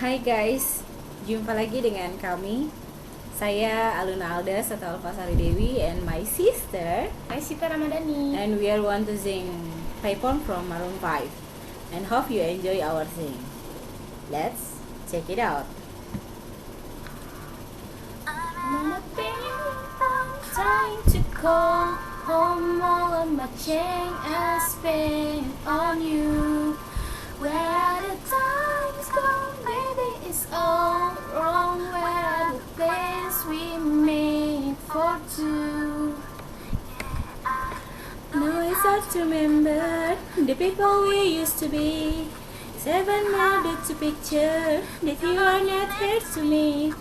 Hai guys, jumpa lagi dengan kami. Saya Aluna Aldas atau Alfasari Dewi and my sister. Hai Sita Ramadhani. And we are want to sing Payphone from Maroon 5. And hope you enjoy our sing. Let's check it out. I'm on a payphone trying to call home. All of my change I spent on you. Where are the times gone? Maybe it's all wrong. Where are the days we made for two? Now it's hard to remember the people we used to be. Seven minutes to picture that you are not here to me.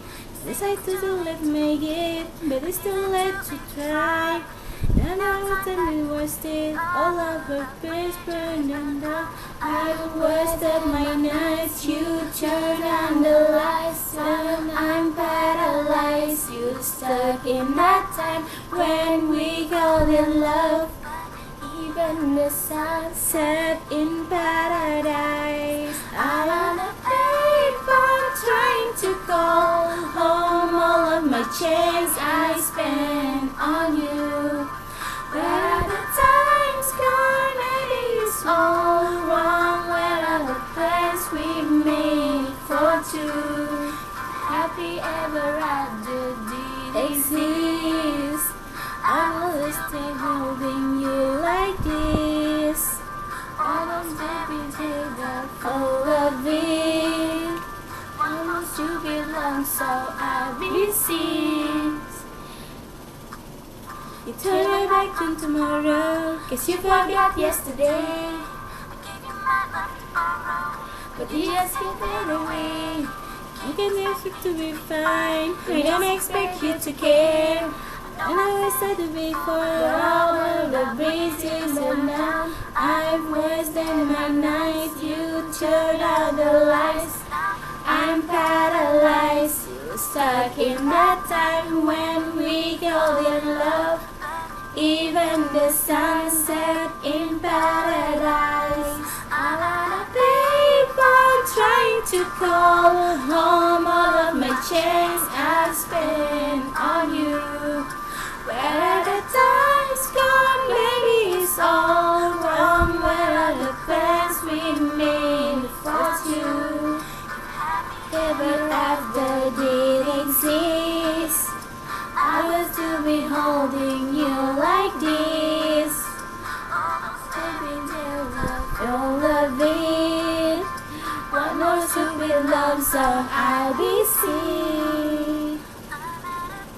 Decide to do let make it, but it's too late to try. And all the time we wasted, all of our prayers burned down. I wasted my nights, you turned on the lights, and I'm paralyzed. You stuck in that time when we called it love. Even the sun set in paradise. I'm on a paper trying to call home all of my chains I spent on you. Where are the times gone? Maybe it's all wrong. Where are the plans we made for two? Happy ever after did exist. I will stay holding you like this. I don't take that full of it. I want to belong, so I'll be seen. You turn your back on tomorrow, cause you forgot yesterday. But you just can't fade away. You can expect to be fine. I don't expect you to care. And I was sad to be for all of the breezes, and now I've wasted my nights. You turned out the lights. I'm paralyzed. You stuck in that time when we called it love. Even the sunset in paradise. I'm on a paper trying to call home all of my chains I spent on you. Where are the times gone? Maybe it's all wrong. Where are the plans we made for two? Ever after did exist. I was to be holding you like this. Don't love it. One more stupid love song I'll be singing.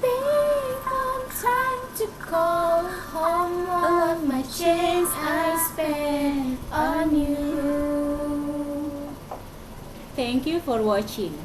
I'm trying to call home all of my chains I spent on you. Thank you for watching.